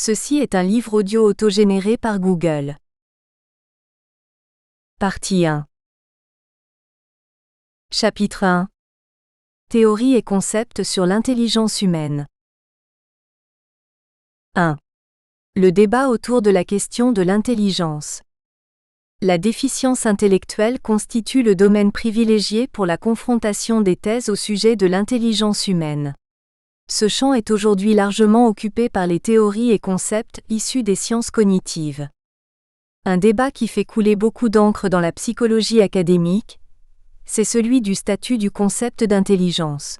Ceci est un livre audio autogénéré par Google. Partie 1. Chapitre 1. Théorie et concepts sur l'intelligence humaine. 1. Le débat autour de la question de l'intelligence. La déficience intellectuelle constitue le domaine privilégié pour la confrontation des thèses au sujet de l'intelligence humaine. Ce champ est aujourd'hui largement occupé par les théories et concepts issus des sciences cognitives. Un débat qui fait couler beaucoup d'encre dans la psychologie académique, c'est celui du statut du concept d'intelligence.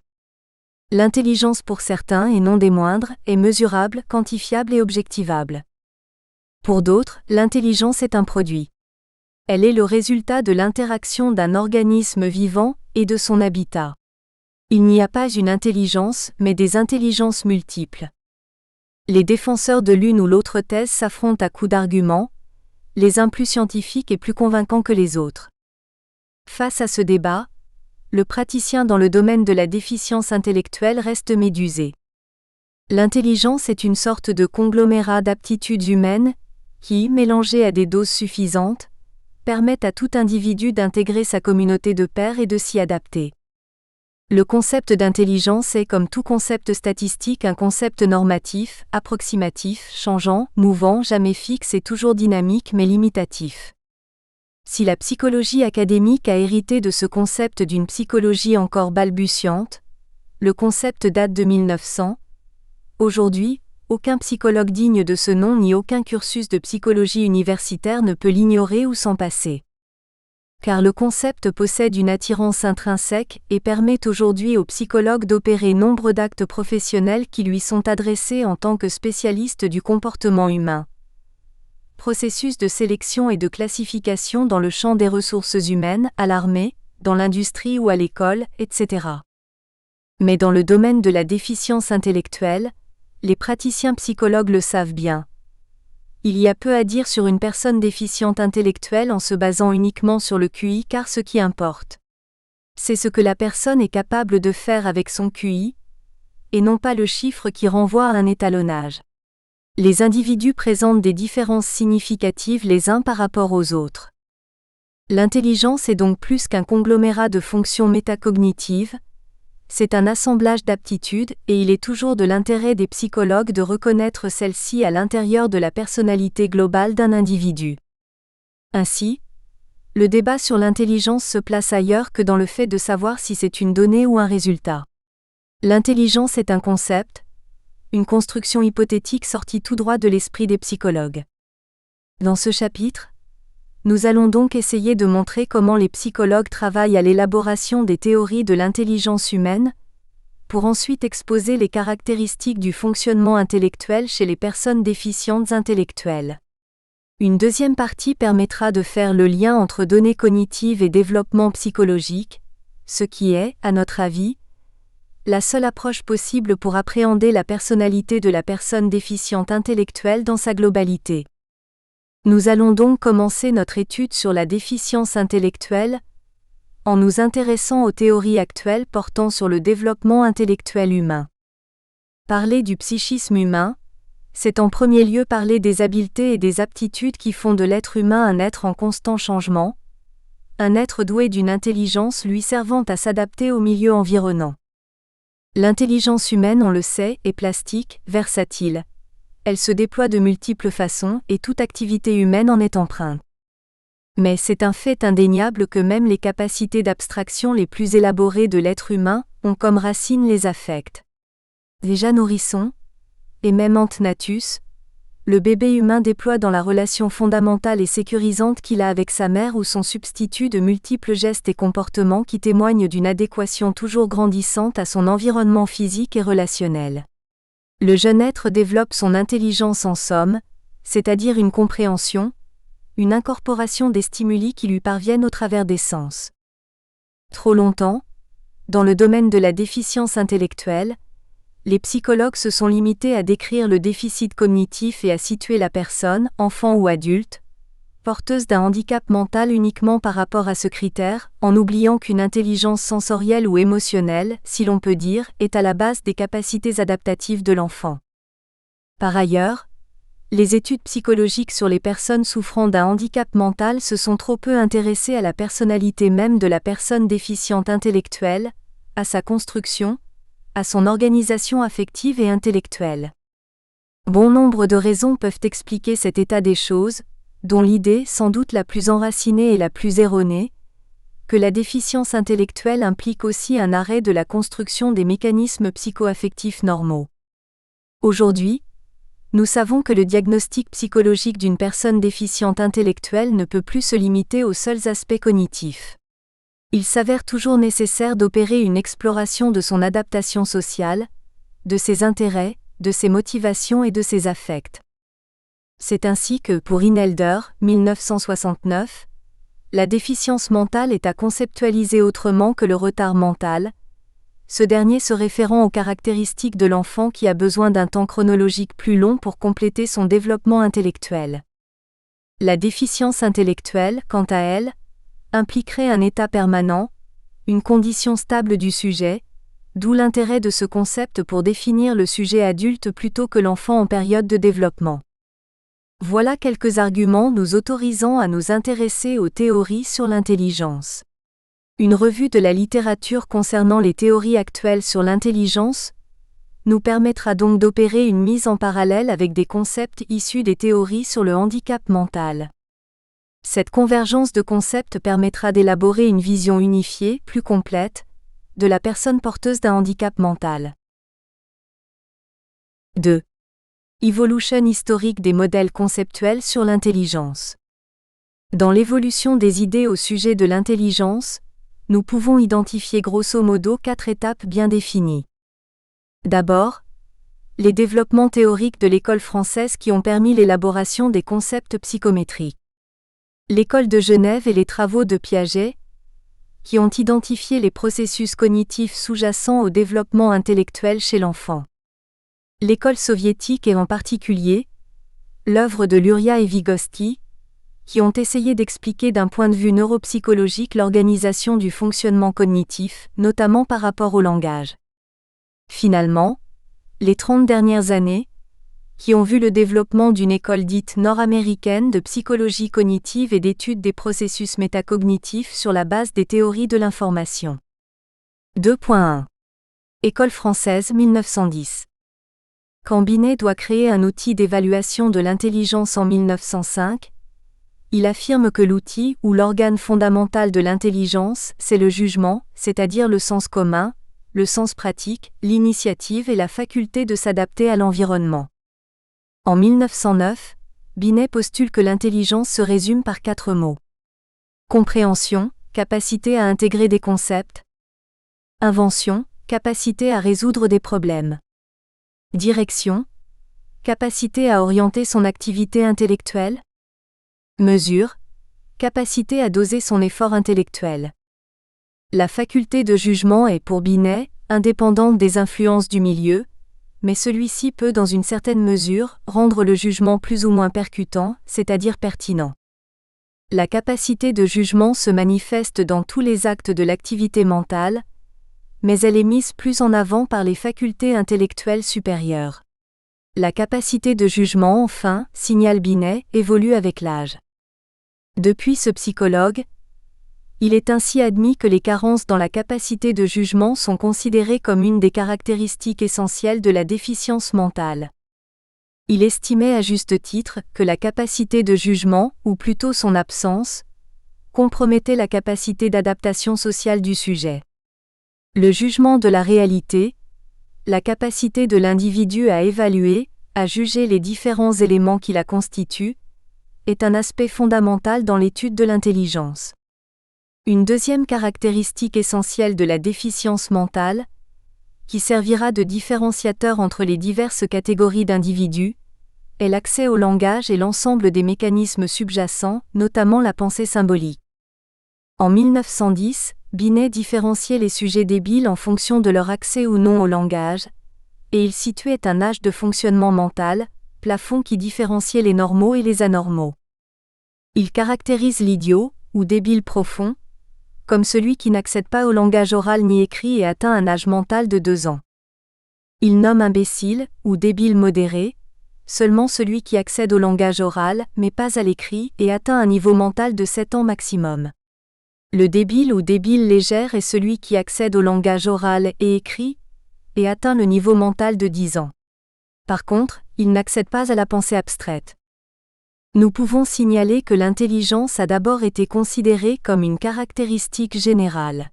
L'intelligence pour certains, et non des moindres, est mesurable, quantifiable et objectivable. Pour d'autres, l'intelligence est un produit. Elle est le résultat de l'interaction d'un organisme vivant et de son habitat. Il n'y a pas une intelligence, mais des intelligences multiples. Les défenseurs de l'une ou l'autre thèse s'affrontent à coups d'arguments, les uns plus scientifiques et plus convaincants que les autres. Face à ce débat, le praticien dans le domaine de la déficience intellectuelle reste médusé. L'intelligence est une sorte de conglomérat d'aptitudes humaines qui, mélangées à des doses suffisantes, permettent à tout individu d'intégrer sa communauté de pairs et de s'y adapter. Le concept d'intelligence est, comme tout concept statistique, un concept normatif, approximatif, changeant, mouvant, jamais fixe et toujours dynamique mais limitatif. Si la psychologie académique a hérité de ce concept d'une psychologie encore balbutiante, le concept date de 1900. Aujourd'hui, aucun psychologue digne de ce nom ni aucun cursus de psychologie universitaire ne peut l'ignorer ou s'en passer. Car le concept possède une attirance intrinsèque et permet aujourd'hui aux psychologues d'opérer nombre d'actes professionnels qui lui sont adressés en tant que spécialiste du comportement humain. Processus de sélection et de classification dans le champ des ressources humaines, à l'armée, dans l'industrie ou à l'école, etc. Mais dans le domaine de la déficience intellectuelle, les praticiens psychologues le savent bien. Il y a peu à dire sur une personne déficiente intellectuelle en se basant uniquement sur le QI car ce qui importe, c'est ce que la personne est capable de faire avec son QI, et non pas le chiffre qui renvoie à un étalonnage. Les individus présentent des différences significatives les uns par rapport aux autres. L'intelligence est donc plus qu'un conglomérat de fonctions métacognitives, c'est un assemblage d'aptitudes et il est toujours de l'intérêt des psychologues de reconnaître celles-ci à l'intérieur de la personnalité globale d'un individu. Ainsi, le débat sur l'intelligence se place ailleurs que dans le fait de savoir si c'est une donnée ou un résultat. L'intelligence est un concept, une construction hypothétique sortie tout droit de l'esprit des psychologues. Dans ce chapitre, nous allons donc essayer de montrer comment les psychologues travaillent à l'élaboration des théories de l'intelligence humaine, pour ensuite exposer les caractéristiques du fonctionnement intellectuel chez les personnes déficientes intellectuelles. Une deuxième partie permettra de faire le lien entre données cognitives et développement psychologique, ce qui est, à notre avis, la seule approche possible pour appréhender la personnalité de la personne déficiente intellectuelle dans sa globalité. Nous allons donc commencer notre étude sur la déficience intellectuelle en nous intéressant aux théories actuelles portant sur le développement intellectuel humain. Parler du psychisme humain, c'est en premier lieu parler des habiletés et des aptitudes qui font de l'être humain un être en constant changement, un être doué d'une intelligence lui servant à s'adapter au milieu environnant. L'intelligence humaine, on le sait, est plastique, versatile. Elle se déploie de multiples façons et toute activité humaine en est empreinte. Mais c'est un fait indéniable que même les capacités d'abstraction les plus élaborées de l'être humain ont comme racine les affects. Déjà nourrisson, et même ante natus, le bébé humain déploie dans la relation fondamentale et sécurisante qu'il a avec sa mère ou son substitut de multiples gestes et comportements qui témoignent d'une adéquation toujours grandissante à son environnement physique et relationnel. Le jeune être développe son intelligence en somme, c'est-à-dire une compréhension, une incorporation des stimuli qui lui parviennent au travers des sens. Trop longtemps, dans le domaine de la déficience intellectuelle, les psychologues se sont limités à décrire le déficit cognitif et à situer la personne, enfant ou adulte, porteuse d'un handicap mental uniquement par rapport à ce critère, en oubliant qu'une intelligence sensorielle ou émotionnelle, si l'on peut dire, est à la base des capacités adaptatives de l'enfant. Par ailleurs, Les études psychologiques sur les personnes souffrant d'un handicap mental se sont trop peu intéressées à la personnalité même de la personne déficiente intellectuelle, à sa construction, à son organisation affective et intellectuelle. Bon nombre de raisons peuvent expliquer cet état des choses, dont l'idée, sans doute la plus enracinée et la plus erronée, que la déficience intellectuelle implique aussi un arrêt de la construction des mécanismes psychoaffectifs normaux. Aujourd'hui, nous savons que le diagnostic psychologique d'une personne déficiente intellectuelle ne peut plus se limiter aux seuls aspects cognitifs. Il s'avère toujours nécessaire d'opérer une exploration de son adaptation sociale, de ses intérêts, de ses motivations et de ses affects. C'est ainsi que, pour Inelder, 1969, la déficience mentale est à conceptualiser autrement que le retard mental, ce dernier se référant aux caractéristiques de l'enfant qui a besoin d'un temps chronologique plus long pour compléter son développement intellectuel. La déficience intellectuelle, quant à elle, impliquerait un état permanent, une condition stable du sujet, d'où l'intérêt de ce concept pour définir le sujet adulte plutôt que l'enfant en période de développement. Voilà quelques arguments nous autorisant à nous intéresser aux théories sur l'intelligence. Une revue de la littérature concernant les théories actuelles sur l'intelligence nous permettra donc d'opérer une mise en parallèle avec des concepts issus des théories sur le handicap mental. Cette convergence de concepts permettra d'élaborer une vision unifiée, plus complète, de la personne porteuse d'un handicap mental. 2. Évolution historique des modèles conceptuels sur l'intelligence. Dans l'évolution des idées au sujet de l'intelligence, nous pouvons identifier grosso modo 4 étapes bien définies. D'abord, les développements théoriques de l'école française qui ont permis l'élaboration des concepts psychométriques. L'école de Genève et les travaux de Piaget, qui ont identifié les processus cognitifs sous-jacents au développement intellectuel chez l'enfant. L'école soviétique et en particulier, l'œuvre de Luria et Vygotsky, qui ont essayé d'expliquer d'un point de vue neuropsychologique l'organisation du fonctionnement cognitif, notamment par rapport au langage. Finalement, les 30 dernières années, qui ont vu le développement d'une école dite nord-américaine de psychologie cognitive et d'étude des processus métacognitifs sur la base des théories de l'information. 2.1. École française 1910. Quand Binet doit créer un outil d'évaluation de l'intelligence en 1905, il affirme que l'outil ou l'organe fondamental de l'intelligence, c'est le jugement, c'est-à-dire le sens commun, le sens pratique, l'initiative et la faculté de s'adapter à l'environnement. En 1909, Binet postule que l'intelligence se résume par 4 mots. Compréhension, capacité à intégrer des concepts. Invention, capacité à résoudre des problèmes. Direction, capacité à orienter son activité intellectuelle. Mesure, capacité à doser son effort intellectuel. La faculté de jugement est pour Binet, indépendante des influences du milieu, mais celui-ci peut dans une certaine mesure rendre le jugement plus ou moins percutant, c'est-à-dire pertinent. La capacité de jugement se manifeste dans tous les actes de l'activité mentale, mais elle est mise plus en avant par les facultés intellectuelles supérieures. La capacité de jugement, enfin, signale Binet, évolue avec l'âge. Depuis ce psychologue, il est ainsi admis que les carences dans la capacité de jugement sont considérées comme une des caractéristiques essentielles de la déficience mentale. Il estimait à juste titre que la capacité de jugement, ou plutôt son absence, compromettait la capacité d'adaptation sociale du sujet. Le jugement de la réalité, la capacité de l'individu à évaluer, à juger les différents éléments qui la constituent, est un aspect fondamental dans l'étude de l'intelligence. Une deuxième caractéristique essentielle de la déficience mentale, qui servira de différenciateur entre les diverses catégories d'individus, est l'accès au langage et l'ensemble des mécanismes subjacents, notamment la pensée symbolique. En 1910, Binet différenciait les sujets débiles en fonction de leur accès ou non au langage, et il situait un âge de fonctionnement mental, plafond qui différenciait les normaux et les anormaux. Il caractérise l'idiot, ou débile profond, comme celui qui n'accède pas au langage oral ni écrit et atteint un âge mental de 2 ans. Il nomme imbécile, ou débile modéré, seulement celui qui accède au langage oral, mais pas à l'écrit, et atteint un niveau mental de 7 ans maximum. Le débile ou débile légère est celui qui accède au langage oral et écrit, et atteint le niveau mental de 10 ans. Par contre, il n'accède pas à la pensée abstraite. Nous pouvons signaler que l'intelligence a d'abord été considérée comme une caractéristique générale.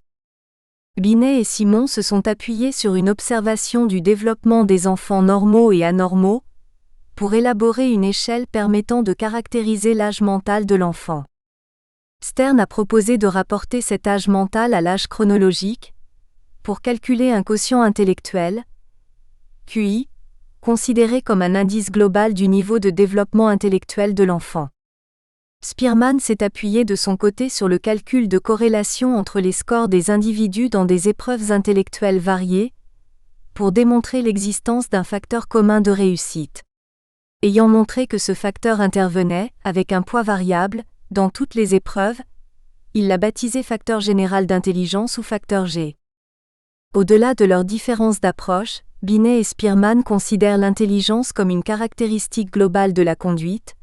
Binet et Simon se sont appuyés sur une observation du développement des enfants normaux et anormaux, pour élaborer une échelle permettant de caractériser l'âge mental de l'enfant. Stern a proposé de rapporter cet âge mental à l'âge chronologique, pour calculer un quotient intellectuel, QI, considéré comme un indice global du niveau de développement intellectuel de l'enfant. Spearman s'est appuyé de son côté sur le calcul de corrélation entre les scores des individus dans des épreuves intellectuelles variées, pour démontrer l'existence d'un facteur commun de réussite. Ayant montré que ce facteur intervenait, avec un poids variable, dans toutes les épreuves, il l'a baptisé facteur général d'intelligence ou facteur G. Au-delà de leurs différences d'approche, Binet et Spearman considèrent l'intelligence comme une caractéristique globale de la conduite,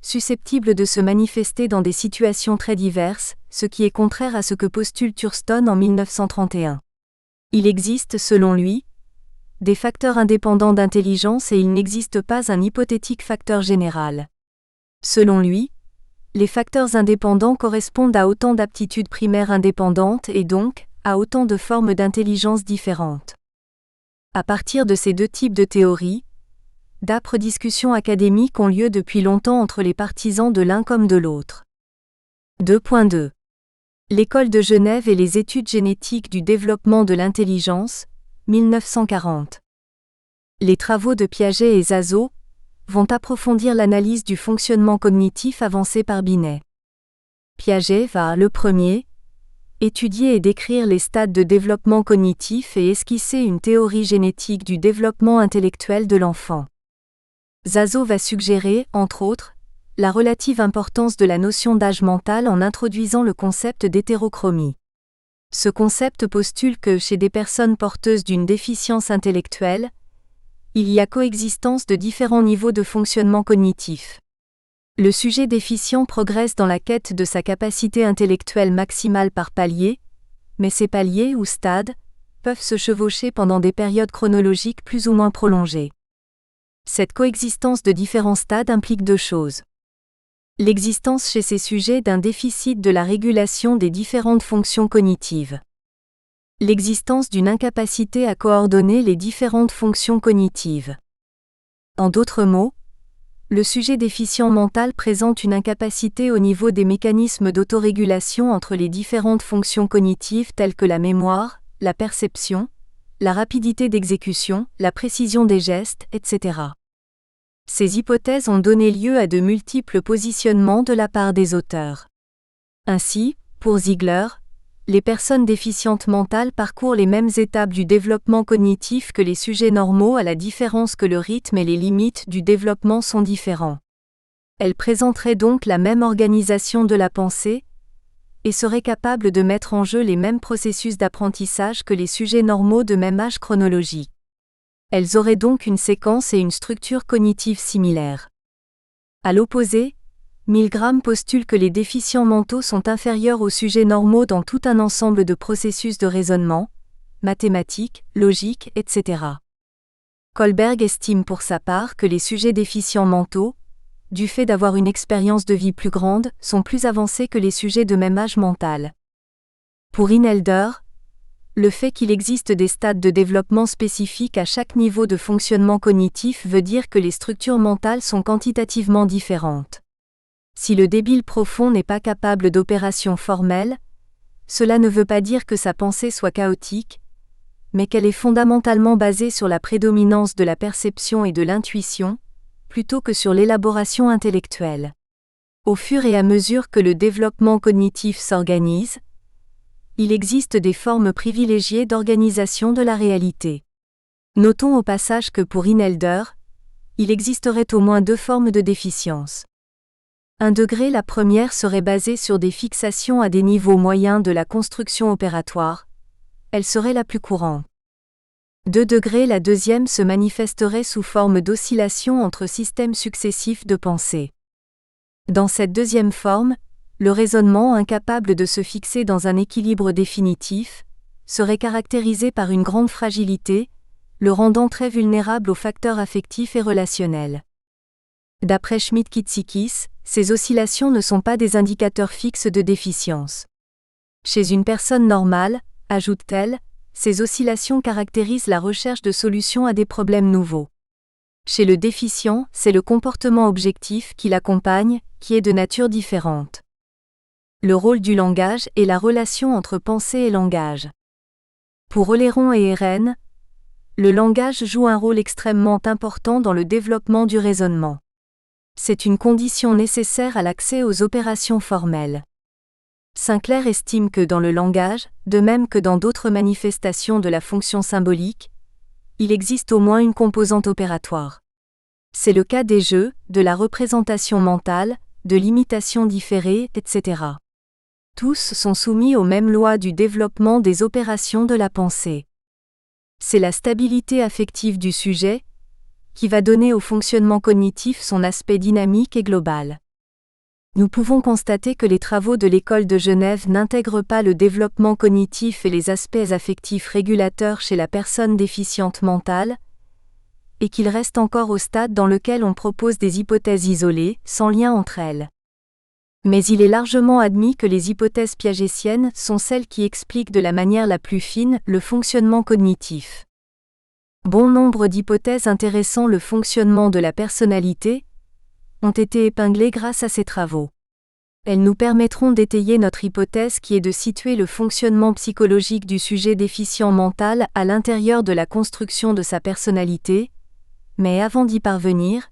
susceptible de se manifester dans des situations très diverses, ce qui est contraire à ce que postule Thurston en 1931. Il existe, selon lui, des facteurs indépendants d'intelligence et il n'existe pas un hypothétique facteur général. Selon lui, les facteurs indépendants correspondent à autant d'aptitudes primaires indépendantes et donc, à autant de formes d'intelligence différentes. À partir de ces deux types de théories, d'âpres discussions académiques ont lieu depuis longtemps entre les partisans de l'un comme de l'autre. 2.2. L'École de Genève et les études génétiques du développement de l'intelligence, 1940. Les travaux de Piaget et Zaso vont approfondir l'analyse du fonctionnement cognitif avancé par Binet. Piaget va, le premier, étudier et décrire les stades de développement cognitif et esquisser une théorie génétique du développement intellectuel de l'enfant. Zaso va suggérer, entre autres, la relative importance de la notion d'âge mental en introduisant le concept d'hétérochromie. Ce concept postule que chez des personnes porteuses d'une déficience intellectuelle, il y a coexistence de différents niveaux de fonctionnement cognitif. Le sujet déficient progresse dans la quête de sa capacité intellectuelle maximale par palier, mais ces paliers ou stades peuvent se chevaucher pendant des périodes chronologiques plus ou moins prolongées. Cette coexistence de différents stades implique deux choses. L'existence chez ces sujets d'un déficit de la régulation des différentes fonctions cognitives. L'existence d'une incapacité à coordonner les différentes fonctions cognitives. En d'autres mots, le sujet déficient mental présente une incapacité au niveau des mécanismes d'autorégulation entre les différentes fonctions cognitives telles que la mémoire, la perception, la rapidité d'exécution, la précision des gestes, etc. Ces hypothèses ont donné lieu à de multiples positionnements de la part des auteurs. Ainsi, pour Ziegler, les personnes déficientes mentales parcourent les mêmes étapes du développement cognitif que les sujets normaux à la différence que le rythme et les limites du développement sont différents. Elles présenteraient donc la même organisation de la pensée, et seraient capables de mettre en jeu les mêmes processus d'apprentissage que les sujets normaux de même âge chronologique. Elles auraient donc une séquence et une structure cognitive similaires. À l'opposé, Milgram postule que les déficients mentaux sont inférieurs aux sujets normaux dans tout un ensemble de processus de raisonnement, mathématiques, logique, etc. Kohlberg estime pour sa part que les sujets déficients mentaux, du fait d'avoir une expérience de vie plus grande, sont plus avancés que les sujets de même âge mental. Pour Inelder, le fait qu'il existe des stades de développement spécifiques à chaque niveau de fonctionnement cognitif veut dire que les structures mentales sont quantitativement différentes. Si le débile profond n'est pas capable d'opérations formelles, cela ne veut pas dire que sa pensée soit chaotique, mais qu'elle est fondamentalement basée sur la prédominance de la perception et de l'intuition, plutôt que sur l'élaboration intellectuelle. Au fur et à mesure que le développement cognitif s'organise, il existe des formes privilégiées d'organisation de la réalité. Notons au passage que pour Inelder, il existerait au moins deux formes de déficience. 1 degré. La première serait basée sur des fixations à des niveaux moyens de la construction opératoire. Elle serait la plus courante. 2°. La deuxième se manifesterait sous forme d'oscillation entre systèmes successifs de pensée. Dans cette deuxième forme, le raisonnement, incapable de se fixer dans un équilibre définitif, serait caractérisé par une grande fragilité, le rendant très vulnérable aux facteurs affectifs et relationnels. D'après Schmidt-Kitsikis, ces oscillations ne sont pas des indicateurs fixes de déficience. Chez une personne normale, ajoute-t-elle, ces oscillations caractérisent la recherche de solutions à des problèmes nouveaux. Chez le déficient, c'est le comportement objectif qui l'accompagne, qui est de nature différente. Le rôle du langage et la relation entre pensée et langage. Pour Oléron et Eren, le langage joue un rôle extrêmement important dans le développement du raisonnement. C'est une condition nécessaire à l'accès aux opérations formelles. Sinclair estime que dans le langage, de même que dans d'autres manifestations de la fonction symbolique, il existe au moins une composante opératoire. C'est le cas des jeux, de la représentation mentale, de l'imitation différée, etc. Tous sont soumis aux mêmes lois du développement des opérations de la pensée. C'est la stabilité affective du sujet qui va donner au fonctionnement cognitif son aspect dynamique et global. Nous pouvons constater que les travaux de l'École de Genève n'intègrent pas le développement cognitif et les aspects affectifs régulateurs chez la personne déficiente mentale, et qu'ils restent encore au stade dans lequel on propose des hypothèses isolées, sans lien entre elles. Mais il est largement admis que les hypothèses piagétiennes sont celles qui expliquent de la manière la plus fine le fonctionnement cognitif. Bon nombre d'hypothèses intéressant le fonctionnement de la personnalité ont été épinglées grâce à ces travaux. Elles nous permettront d'étayer notre hypothèse qui est de situer le fonctionnement psychologique du sujet déficient mental à l'intérieur de la construction de sa personnalité, mais avant d'y parvenir,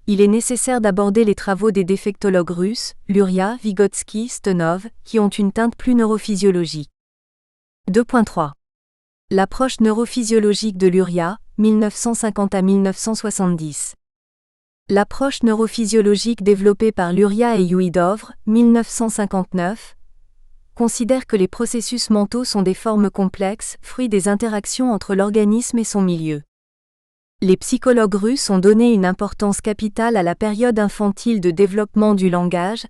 il est nécessaire d'aborder les travaux des défectologues russes, Luria, Vygotsky, Stenov, qui ont une teinte plus neurophysiologique. 2.3. L'approche neurophysiologique de Luria, 1950 à 1970. L'approche neurophysiologique développée par Luria et Huidovre, 1959, considère que les processus mentaux sont des formes complexes, fruits des interactions entre l'organisme et son milieu. Les psychologues russes ont donné une importance capitale à la période infantile de développement du langage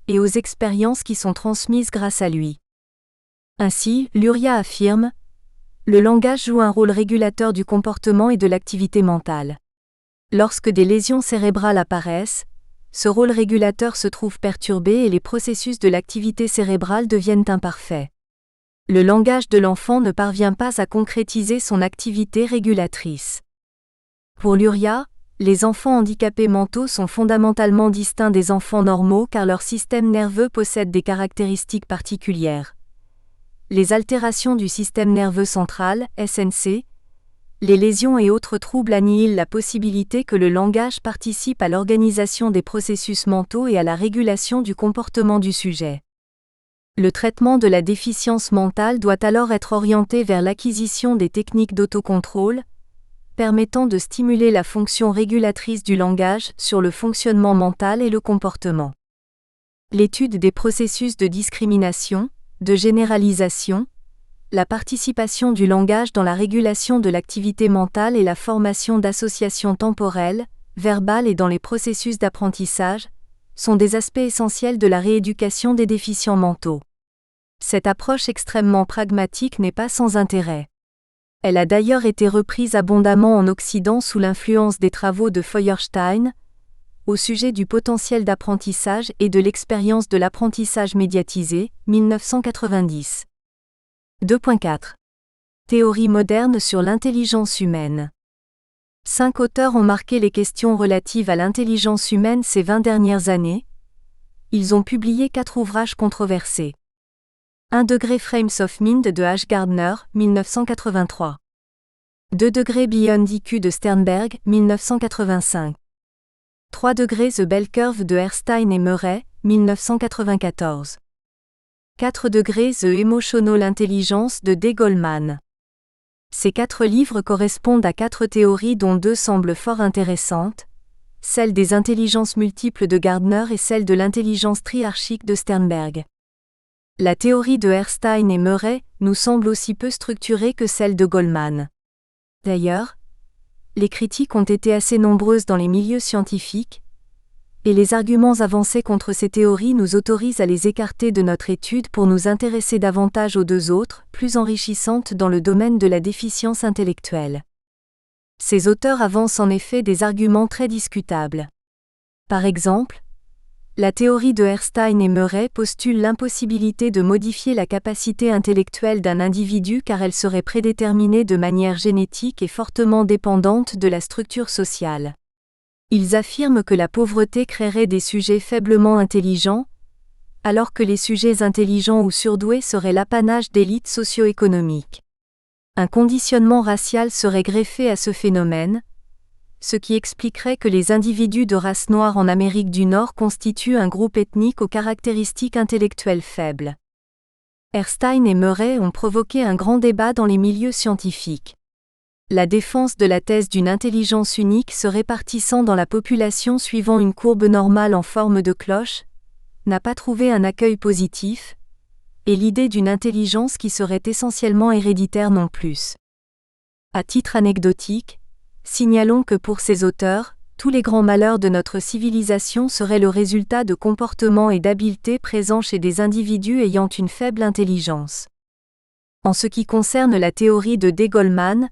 et aux expériences qui sont transmises grâce à lui. Ainsi, Luria affirme: le langage joue un rôle régulateur du comportement et de l'activité mentale. Lorsque des lésions cérébrales apparaissent, ce rôle régulateur se trouve perturbé et les processus de l'activité cérébrale deviennent imparfaits. Le langage de l'enfant ne parvient pas à concrétiser son activité régulatrice. Pour Luria, les enfants handicapés mentaux sont fondamentalement distincts des enfants normaux car leur système nerveux possède des caractéristiques particulières. Les altérations du système nerveux central, SNC, les lésions et autres troubles annihilent la possibilité que le langage participe à l'organisation des processus mentaux et à la régulation du comportement du sujet. Le traitement de la déficience mentale doit alors être orienté vers l'acquisition des techniques d'autocontrôle, permettant de stimuler la fonction régulatrice du langage sur le fonctionnement mental et le comportement. L'étude des processus de discrimination, de généralisation, la participation du langage dans la régulation de l'activité mentale et la formation d'associations temporelles, verbales et dans les processus d'apprentissage, sont des aspects essentiels de la rééducation des déficients mentaux. Cette approche extrêmement pragmatique n'est pas sans intérêt. Elle a d'ailleurs été reprise abondamment en Occident sous l'influence des travaux de Feuerstein, au sujet du potentiel d'apprentissage et de l'expérience de l'apprentissage médiatisé, 1990. 2.4. Théorie moderne sur l'intelligence humaine. 5 auteurs ont marqué les questions relatives à l'intelligence humaine ces 20 dernières années. Ils ont publié 4 ouvrages controversés. 1° Frames of Mind de H. Gardner, 1983. 2° Beyond IQ de Sternberg, 1985. 3° The Bell Curve de Herstein et Murray, 1994. 4° The Emotional Intelligence de D. Goldman. Ces 4 livres correspondent à 4 théories dont 2 semblent fort intéressantes, celle des intelligences multiples de Gardner et celle de l'intelligence triarchique de Sternberg. La théorie de Herstein et Murray nous semble aussi peu structurée que celle de Goldman. D'ailleurs, les critiques ont été assez nombreuses dans les milieux scientifiques, et les arguments avancés contre ces théories nous autorisent à les écarter de notre étude pour nous intéresser davantage aux deux autres, plus enrichissantes dans le domaine de la déficience intellectuelle. Ces auteurs avancent en effet des arguments très discutables. Par exemple, la théorie de Herstein et Murray postule l'impossibilité de modifier la capacité intellectuelle d'un individu car elle serait prédéterminée de manière génétique et fortement dépendante de la structure sociale. Ils affirment que la pauvreté créerait des sujets faiblement intelligents, alors que les sujets intelligents ou surdoués seraient l'apanage d'élites socio-économiques. Un conditionnement racial serait greffé à ce phénomène, ce qui expliquerait que les individus de race noire en Amérique du Nord constituent un groupe ethnique aux caractéristiques intellectuelles faibles. Herstein et Murray ont provoqué un grand débat dans les milieux scientifiques. La défense de la thèse d'une intelligence unique se répartissant dans la population suivant une courbe normale en forme de cloche n'a pas trouvé un accueil positif, et l'idée d'une intelligence qui serait essentiellement héréditaire non plus. À titre anecdotique, signalons que pour ces auteurs, tous les grands malheurs de notre civilisation seraient le résultat de comportements et d'habiletés présents chez des individus ayant une faible intelligence. En ce qui concerne la théorie de D. Goldman,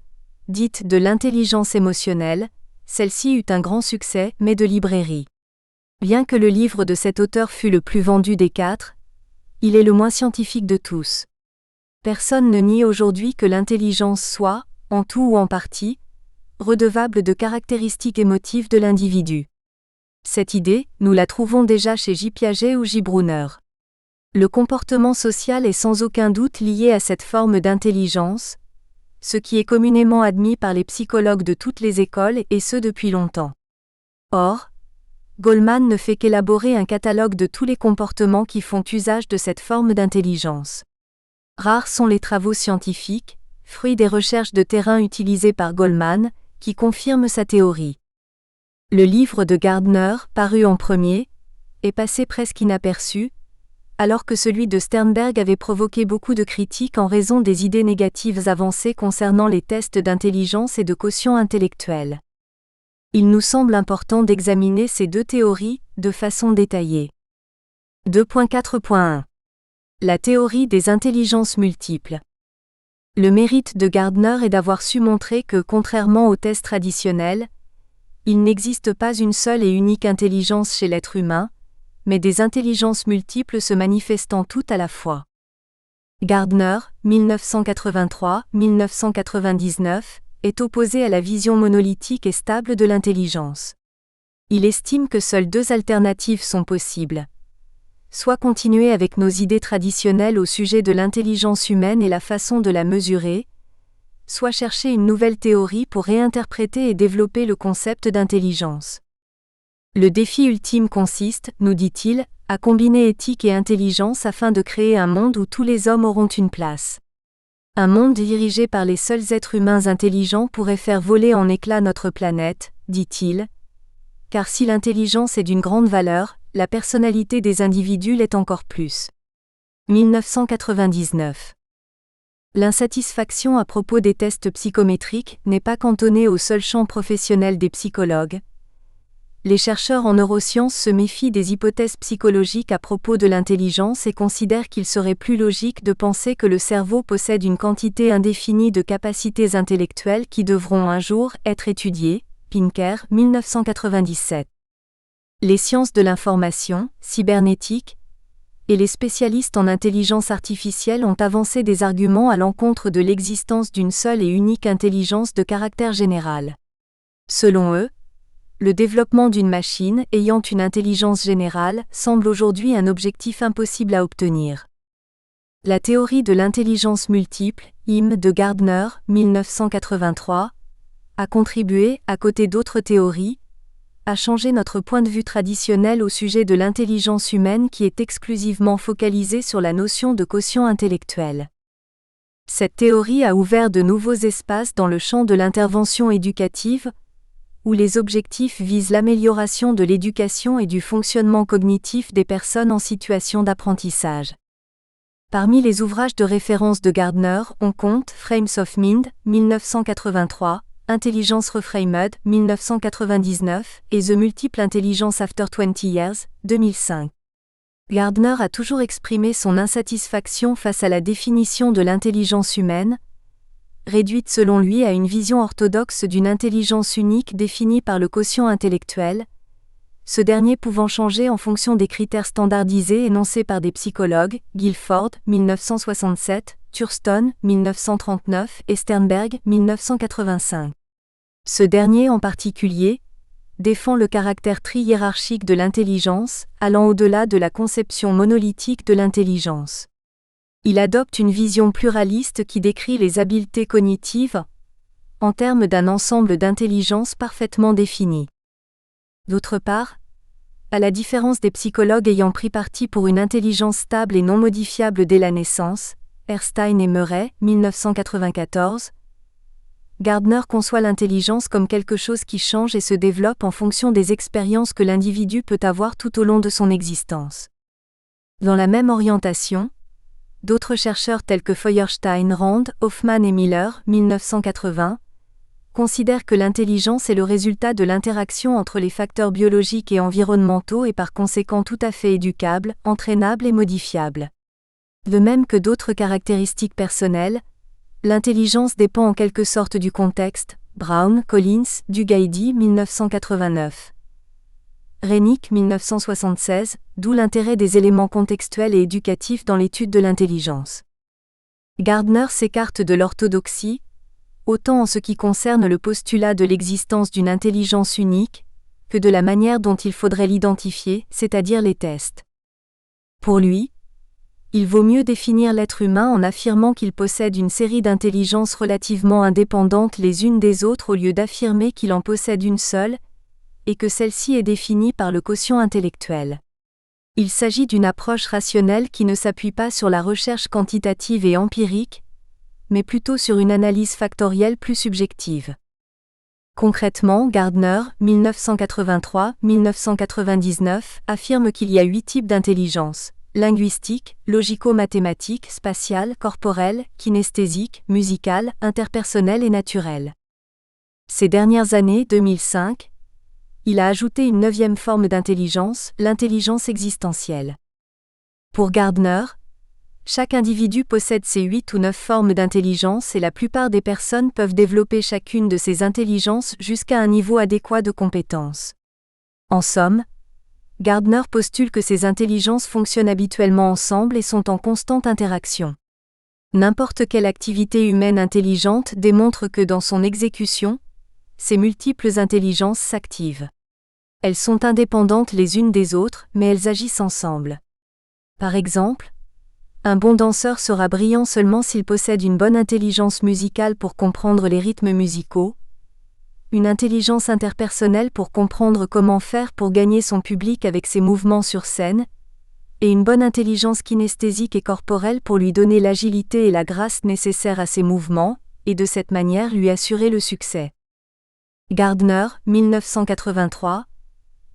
dite de l'intelligence émotionnelle, celle-ci eut un grand succès, mais de librairie. Bien que le livre de cet auteur fût le plus vendu des 4, il est le moins scientifique de tous. Personne ne nie aujourd'hui que l'intelligence soit, en tout ou en partie, redevable de caractéristiques émotives de l'individu. Cette idée, nous la trouvons déjà chez J. Piaget ou J. Brunner. Le comportement social est sans aucun doute lié à cette forme d'intelligence, ce qui est communément admis par les psychologues de toutes les écoles et ce depuis longtemps. Or, Goldman ne fait qu'élaborer un catalogue de tous les comportements qui font usage de cette forme d'intelligence. Rares sont les travaux scientifiques, fruits des recherches de terrain utilisées par Goldman, qui confirment sa théorie. Le livre de Gardner, paru en premier, est passé presque inaperçu, alors que celui de Sternberg avait provoqué beaucoup de critiques en raison des idées négatives avancées concernant les tests d'intelligence et de quotient intellectuel. Il nous semble important d'examiner ces deux théories, de façon détaillée. 2.4.1 La théorie des intelligences multiples. Le mérite de Gardner est d'avoir su montrer que, contrairement aux tests traditionnels, il n'existe pas une seule et unique intelligence chez l'être humain, mais des intelligences multiples se manifestant toutes à la fois. Gardner, 1983-1999, est opposé à la vision monolithique et stable de l'intelligence. Il estime que seules deux alternatives sont possibles. Soit continuer avec nos idées traditionnelles au sujet de l'intelligence humaine et la façon de la mesurer, soit chercher une nouvelle théorie pour réinterpréter et développer le concept d'intelligence. Le défi ultime consiste, nous dit-il, à combiner éthique et intelligence afin de créer un monde où tous les hommes auront une place. Un monde dirigé par les seuls êtres humains intelligents pourrait faire voler en éclats notre planète, dit-il, car si l'intelligence est d'une grande valeur, la personnalité des individus l'est encore plus. 1999. L'insatisfaction à propos des tests psychométriques n'est pas cantonnée au seul champ professionnel des psychologues. Les chercheurs en neurosciences se méfient des hypothèses psychologiques à propos de l'intelligence et considèrent qu'il serait plus logique de penser que le cerveau possède une quantité indéfinie de capacités intellectuelles qui devront un jour être étudiées. Pinker, 1997. Les sciences de l'information, cybernétique, et les spécialistes en intelligence artificielle ont avancé des arguments à l'encontre de l'existence d'une seule et unique intelligence de caractère général. Selon eux, le développement d'une machine ayant une intelligence générale semble aujourd'hui un objectif impossible à obtenir. La théorie de l'intelligence multiple, IM de Gardner, 1983, a contribué, à côté d'autres théories, à changer notre point de vue traditionnel au sujet de l'intelligence humaine qui est exclusivement focalisée sur la notion de quotient intellectuel. Cette théorie a ouvert de nouveaux espaces dans le champ de l'intervention éducative, où les objectifs visent l'amélioration de l'éducation et du fonctionnement cognitif des personnes en situation d'apprentissage. Parmi les ouvrages de référence de Gardner, on compte Frames of Mind, 1983, Intelligence Reframed, 1999, et The Multiple Intelligence After 20 Years, 2005. Gardner a toujours exprimé son insatisfaction face à la définition de l'intelligence humaine, réduite selon lui à une vision orthodoxe d'une intelligence unique définie par le quotient intellectuel, ce dernier pouvant changer en fonction des critères standardisés énoncés par des psychologues, Guilford, 1967, Thurston, 1939 et Sternberg, 1985. Ce dernier en particulier défend le caractère tri-hiérarchique de l'intelligence, allant au-delà de la conception monolithique de l'intelligence. Il adopte une vision pluraliste qui décrit les habiletés cognitives en termes d'un ensemble d'intelligence parfaitement défini. D'autre part, à la différence des psychologues ayant pris parti pour une intelligence stable et non modifiable dès la naissance, Erstein et Murray, 1994, Gardner conçoit l'intelligence comme quelque chose qui change et se développe en fonction des expériences que l'individu peut avoir tout au long de son existence. Dans la même orientation, d'autres chercheurs tels que Feuerstein, Rand, Hoffman et Miller, 1980, considèrent que l'intelligence est le résultat de l'interaction entre les facteurs biologiques et environnementaux et par conséquent tout à fait éducable, entraînable et modifiable. De même que d'autres caractéristiques personnelles, l'intelligence dépend en quelque sorte du contexte. Brown, Collins, Duguaidy, 1989. Rennick, 1976, d'où l'intérêt des éléments contextuels et éducatifs dans l'étude de l'intelligence. Gardner s'écarte de l'orthodoxie, autant en ce qui concerne le postulat de l'existence d'une intelligence unique, que de la manière dont il faudrait l'identifier, c'est-à-dire les tests. Pour lui, il vaut mieux définir l'être humain en affirmant qu'il possède une série d'intelligences relativement indépendantes les unes des autres au lieu d'affirmer qu'il en possède une seule, et que celle-ci est définie par le quotient intellectuel. Il s'agit d'une approche rationnelle qui ne s'appuie pas sur la recherche quantitative et empirique, mais plutôt sur une analyse factorielle plus subjective. Concrètement, Gardner, 1983-1999, affirme qu'il y a 8 types d'intelligence: linguistique, logico-mathématique, spatiale, corporelle, kinesthésique, musicale, interpersonnelle et naturelle. Ces dernières années, 2005, il a ajouté une 9e forme d'intelligence, l'intelligence existentielle. Pour Gardner, chaque individu possède ces 8 ou 9 formes d'intelligence et la plupart des personnes peuvent développer chacune de ces intelligences jusqu'à un niveau adéquat de compétence. En somme, Gardner postule que ces intelligences fonctionnent habituellement ensemble et sont en constante interaction. N'importe quelle activité humaine intelligente démontre que dans son exécution, ces multiples intelligences s'activent. Elles sont indépendantes les unes des autres, mais elles agissent ensemble. Par exemple, un bon danseur sera brillant seulement s'il possède une bonne intelligence musicale pour comprendre les rythmes musicaux, une intelligence interpersonnelle pour comprendre comment faire pour gagner son public avec ses mouvements sur scène, et une bonne intelligence kinesthésique et corporelle pour lui donner l'agilité et la grâce nécessaires à ses mouvements, et de cette manière lui assurer le succès. Gardner, 1983,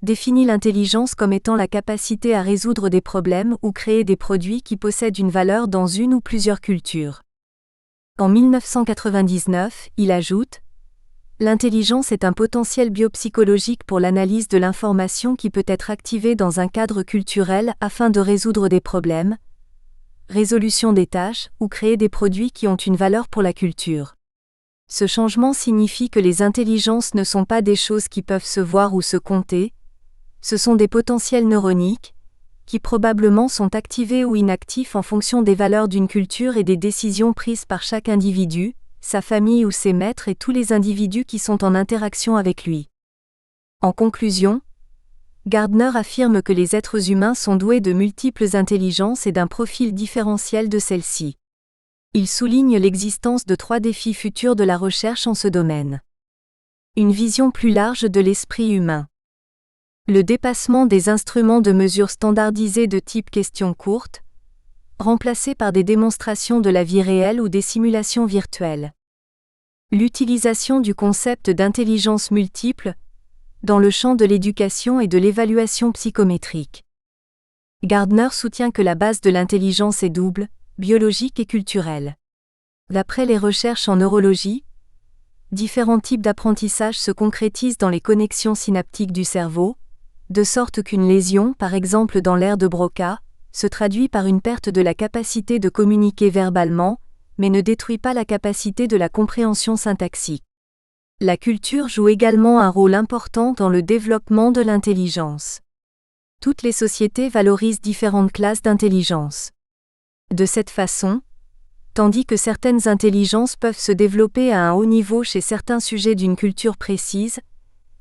définit l'intelligence comme étant la capacité à résoudre des problèmes ou créer des produits qui possèdent une valeur dans une ou plusieurs cultures. En 1999, il ajoute: l'intelligence est un potentiel biopsychologique pour l'analyse de l'information qui peut être activée dans un cadre culturel afin de résoudre des problèmes, résolution des tâches ou créer des produits qui ont une valeur pour la culture. Ce changement signifie que les intelligences ne sont pas des choses qui peuvent se voir ou se compter, ce sont des potentiels neuroniques, qui probablement sont activés ou inactifs en fonction des valeurs d'une culture et des décisions prises par chaque individu, sa famille ou ses maîtres et tous les individus qui sont en interaction avec lui. En conclusion, Gardner affirme que les êtres humains sont doués de multiples intelligences et d'un profil différentiel de celles-ci. Il souligne l'existence de 3 défis futurs de la recherche en ce domaine. Une vision plus large de l'esprit humain. Le dépassement des instruments de mesure standardisés de type questions courtes, remplacés par des démonstrations de la vie réelle ou des simulations virtuelles. L'utilisation du concept d'intelligence multiple dans le champ de l'éducation et de l'évaluation psychométrique. Gardner soutient que la base de l'intelligence est double, biologique et culturel. D'après les recherches en neurologie, différents types d'apprentissage se concrétisent dans les connexions synaptiques du cerveau, de sorte qu'une lésion, par exemple dans l'aire de Broca, se traduit par une perte de la capacité de communiquer verbalement, mais ne détruit pas la capacité de la compréhension syntaxique. La culture joue également un rôle important dans le développement de l'intelligence. Toutes les sociétés valorisent différentes classes d'intelligence. De cette façon, tandis que certaines intelligences peuvent se développer à un haut niveau chez certains sujets d'une culture précise,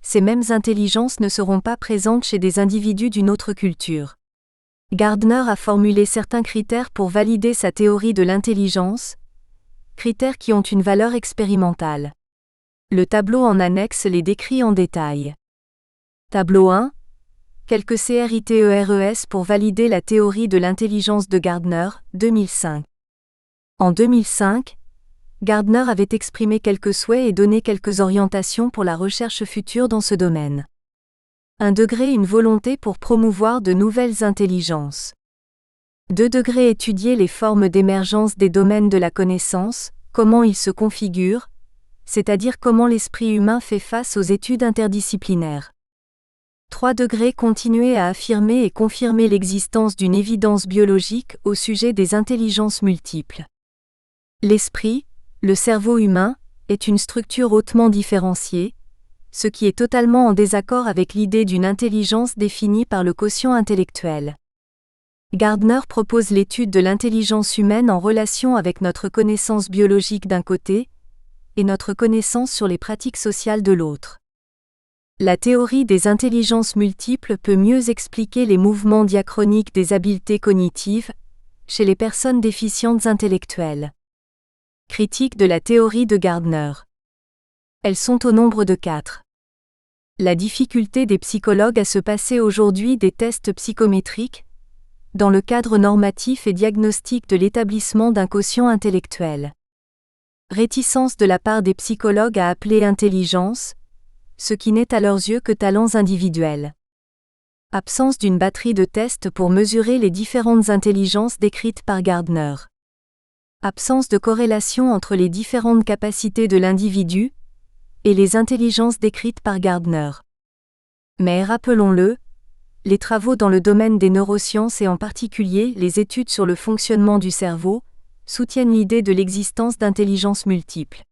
ces mêmes intelligences ne seront pas présentes chez des individus d'une autre culture. Gardner a formulé certains critères pour valider sa théorie de l'intelligence, critères qui ont une valeur expérimentale. Le tableau en annexe les décrit en détail. Tableau 1. Quelques CRITERES pour valider la théorie de l'intelligence de Gardner, 2005. En 2005, Gardner avait exprimé quelques souhaits et donné quelques orientations pour la recherche future dans ce domaine. 1 degré une volonté pour promouvoir de nouvelles intelligences. 2 degrés étudier les formes d'émergence des domaines de la connaissance, comment ils se configurent, c'est-à-dire comment l'esprit humain fait face aux études interdisciplinaires. 3 degrés continuer à affirmer et confirmer l'existence d'une évidence biologique au sujet des intelligences multiples. L'esprit, le cerveau humain, est une structure hautement différenciée, ce qui est totalement en désaccord avec l'idée d'une intelligence définie par le quotient intellectuel. Gardner propose l'étude de l'intelligence humaine en relation avec notre connaissance biologique d'un côté, et notre connaissance sur les pratiques sociales de l'autre. La théorie des intelligences multiples peut mieux expliquer les mouvements diachroniques des habiletés cognitives, chez les personnes déficientes intellectuelles. Critique de la théorie de Gardner. Elles sont au nombre de 4. La difficulté des psychologues à se passer aujourd'hui des tests psychométriques, dans le cadre normatif et diagnostique de l'établissement d'un quotient intellectuel. Réticence de la part des psychologues à appeler intelligence, ce qui n'est à leurs yeux que talents individuels. Absence d'une batterie de tests pour mesurer les différentes intelligences décrites par Gardner. Absence de corrélation entre les différentes capacités de l'individu et les intelligences décrites par Gardner. Mais rappelons-le, les travaux dans le domaine des neurosciences et en particulier les études sur le fonctionnement du cerveau soutiennent l'idée de l'existence d'intelligences multiples.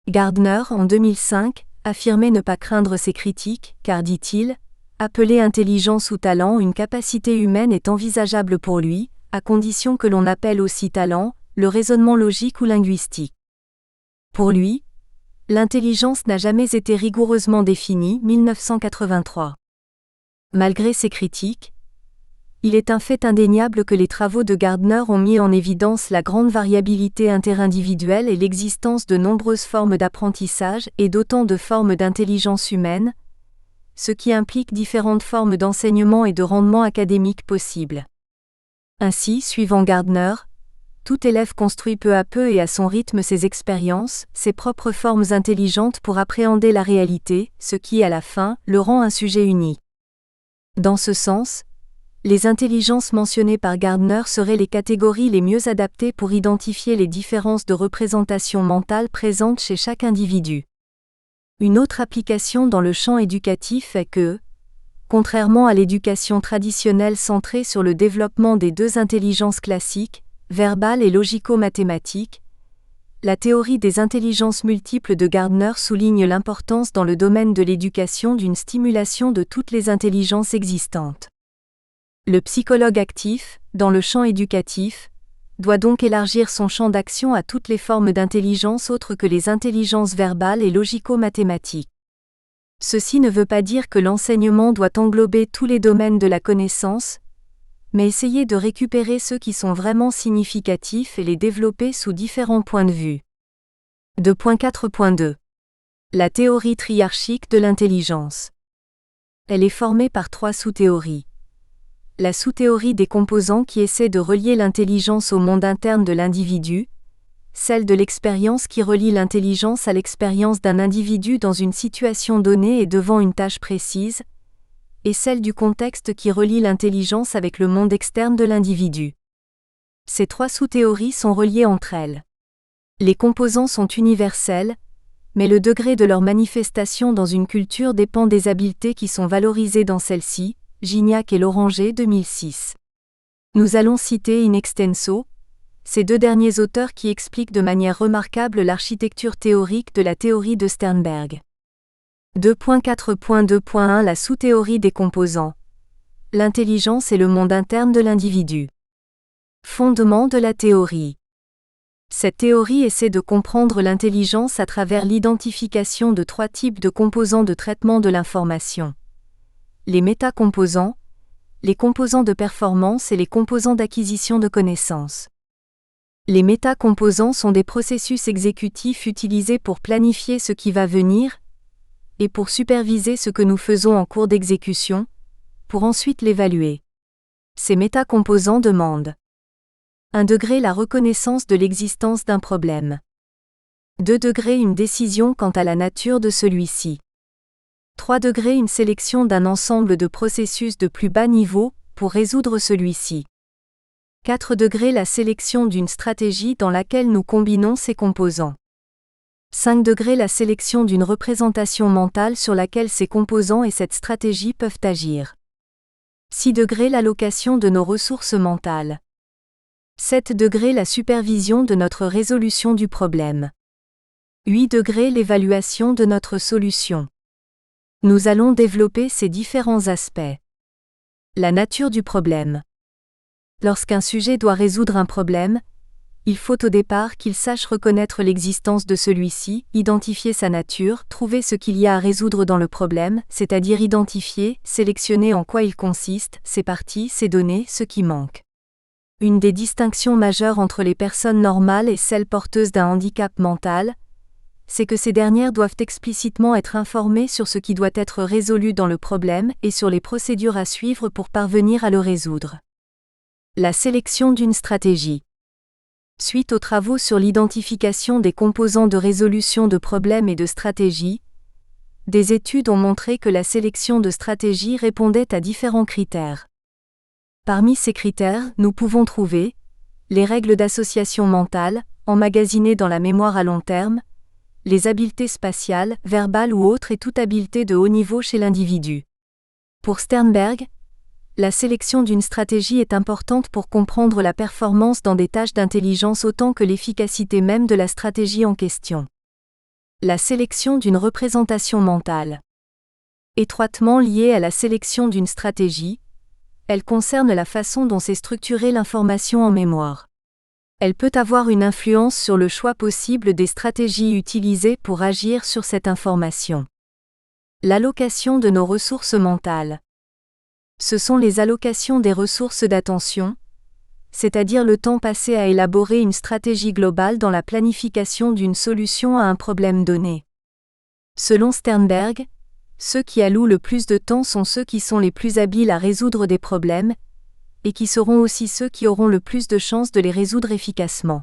Gardner, en 2005, affirmait ne pas craindre ces critiques, car, dit-il, appeler intelligence ou talent une capacité humaine est envisageable pour lui, à condition que l'on appelle aussi talent le raisonnement logique ou linguistique. Pour lui, l'intelligence n'a jamais été rigoureusement définie, 1983. Malgré ces critiques, il est un fait indéniable que les travaux de Gardner ont mis en évidence la grande variabilité interindividuelle et l'existence de nombreuses formes d'apprentissage et d'autant de formes d'intelligence humaine, ce qui implique différentes formes d'enseignement et de rendement académique possibles. Ainsi, suivant Gardner, tout élève construit peu à peu et à son rythme ses expériences, ses propres formes intelligentes pour appréhender la réalité, ce qui, à la fin, le rend un sujet unique. Dans ce sens, les intelligences mentionnées par Gardner seraient les catégories les mieux adaptées pour identifier les différences de représentation mentale présentes chez chaque individu. Une autre application dans le champ éducatif est que, contrairement à l'éducation traditionnelle centrée sur le développement des 2 intelligences classiques, verbale et logico-mathématique, la théorie des intelligences multiples de Gardner souligne l'importance dans le domaine de l'éducation d'une stimulation de toutes les intelligences existantes. Le psychologue actif, dans le champ éducatif, doit donc élargir son champ d'action à toutes les formes d'intelligence autres que les intelligences verbales et logico-mathématiques. Ceci ne veut pas dire que l'enseignement doit englober tous les domaines de la connaissance, mais essayer de récupérer ceux qui sont vraiment significatifs et les développer sous différents points de vue. 2.4.2. La théorie triarchique de l'intelligence. Elle est formée par 3 sous-théories. La sous-théorie des composants qui essaie de relier l'intelligence au monde interne de l'individu, celle de l'expérience qui relie l'intelligence à l'expérience d'un individu dans une situation donnée et devant une tâche précise, et celle du contexte qui relie l'intelligence avec le monde externe de l'individu. Ces 3 sous-théories sont reliées entre elles. Les composants sont universels, mais le degré de leur manifestation dans une culture dépend des habiletés qui sont valorisées dans celle-ci. Gignac et Loranger 2006. Nous allons citer in extenso ces 2 derniers auteurs qui expliquent de manière remarquable l'architecture théorique de la théorie de Sternberg. 2.4.2.1 La sous-théorie des composants. L'intelligence et le monde interne de l'individu. Fondement de la théorie. Cette théorie essaie de comprendre l'intelligence à travers l'identification de 3 types de composants de traitement de l'information. Les métacomposants, les composants de performance et les composants d'acquisition de connaissances. Les métacomposants sont des processus exécutifs utilisés pour planifier ce qui va venir et pour superviser ce que nous faisons en cours d'exécution, pour ensuite l'évaluer. Ces métacomposants demandent 1 degré la reconnaissance de l'existence d'un problème. 2 degrés une décision quant à la nature de celui-ci. 3 degrés une sélection d'un ensemble de processus de plus bas niveau pour résoudre celui-ci. 4 degrés la sélection d'une stratégie dans laquelle nous combinons ces composants. 5 degrés la sélection d'une représentation mentale sur laquelle ces composants et cette stratégie peuvent agir. 6 degrés l'allocation de nos ressources mentales. 7 degrés la supervision de notre résolution du problème. 8 degrés l'évaluation de notre solution. Nous allons développer ces différents aspects. La nature du problème. Lorsqu'un sujet doit résoudre un problème, il faut au départ qu'il sache reconnaître l'existence de celui-ci, identifier sa nature, trouver ce qu'il y a à résoudre dans le problème, c'est-à-dire identifier, sélectionner en quoi il consiste, ses parties, ses données, ce qui manque. Une des distinctions majeures entre les personnes normales et celles porteuses d'un handicap mental, c'est que ces dernières doivent explicitement être informées sur ce qui doit être résolu dans le problème et sur les procédures à suivre pour parvenir à le résoudre. La sélection d'une stratégie. Suite aux travaux sur l'identification des composants de résolution de problèmes et de stratégie, des études ont montré que la sélection de stratégies répondait à différents critères. Parmi ces critères, nous pouvons trouver les règles d'association mentale, emmagasinées dans la mémoire à long terme, les habiletés spatiales, verbales ou autres et toute habileté de haut niveau chez l'individu. Pour Sternberg, la sélection d'une stratégie est importante pour comprendre la performance dans des tâches d'intelligence autant que l'efficacité même de la stratégie en question. La sélection d'une représentation mentale. Étroitement liée à la sélection d'une stratégie, elle concerne la façon dont s'est structurée l'information en mémoire. Elle peut avoir une influence sur le choix possible des stratégies utilisées pour agir sur cette information. L'allocation de nos ressources mentales. Ce sont les allocations des ressources d'attention, c'est-à-dire le temps passé à élaborer une stratégie globale dans la planification d'une solution à un problème donné. Selon Sternberg, ceux qui allouent le plus de temps sont ceux qui sont les plus habiles à résoudre des problèmes, et qui seront aussi ceux qui auront le plus de chances de les résoudre efficacement.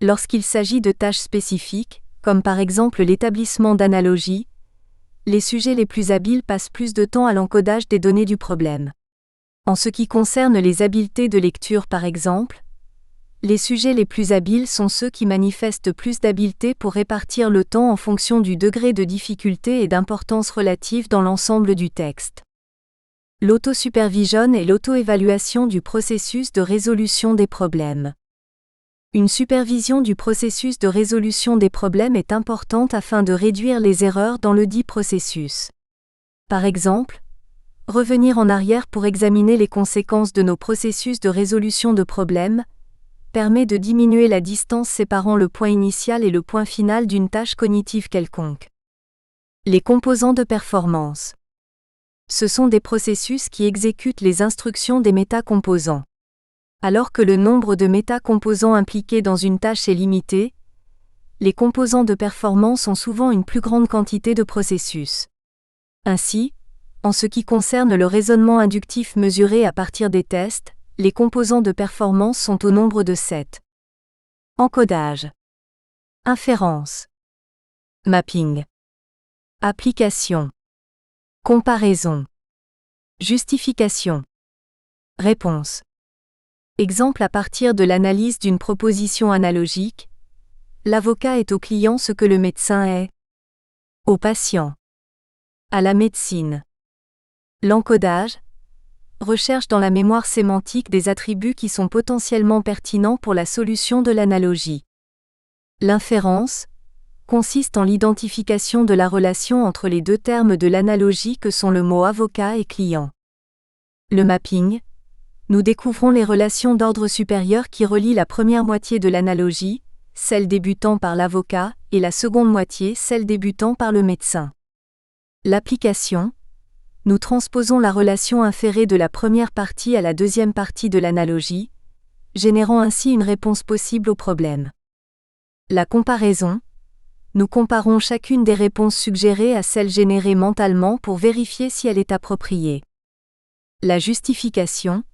Lorsqu'il s'agit de tâches spécifiques, comme par exemple l'établissement d'analogies, les sujets les plus habiles passent plus de temps à l'encodage des données du problème. En ce qui concerne les habiletés de lecture par exemple, les sujets les plus habiles sont ceux qui manifestent plus d'habileté pour répartir le temps en fonction du degré de difficulté et d'importance relative dans l'ensemble du texte. L'autosupervision et l'auto-évaluation du processus de résolution des problèmes. Une supervision du processus de résolution des problèmes est importante afin de réduire les erreurs dans le dit processus. Par exemple, revenir en arrière pour examiner les conséquences de nos processus de résolution de problèmes permet de diminuer la distance séparant le point initial et le point final d'une tâche cognitive quelconque. Les composants de performance. Ce sont des processus qui exécutent les instructions des métacomposants. Alors que le nombre de métacomposants impliqués dans une tâche est limité, les composants de performance ont souvent une plus grande quantité de processus. Ainsi, en ce qui concerne le raisonnement inductif mesuré à partir des tests, les composants de performance sont au nombre de 7. Encodage. Inférence. Mapping. Application. Comparaison. Justification. Réponse. Exemple à partir de l'analyse d'une proposition analogique, l'avocat est au client ce que le médecin est au patient. À la médecine. L'encodage, recherche dans la mémoire sémantique des attributs qui sont potentiellement pertinents pour la solution de l'analogie. L'inférence consiste en l'identification de la relation entre les deux termes de l'analogie que sont le mot avocat et client. Le mapping, nous découvrons les relations d'ordre supérieur qui relient la première moitié de l'analogie, celle débutant par l'avocat, et la seconde moitié, celle débutant par le médecin. L'application, nous transposons la relation inférée de la première partie à la deuxième partie de l'analogie, générant ainsi une réponse possible au problème. La comparaison, nous comparons chacune des réponses suggérées à celle générée mentalement pour vérifier si elle est appropriée. La justification,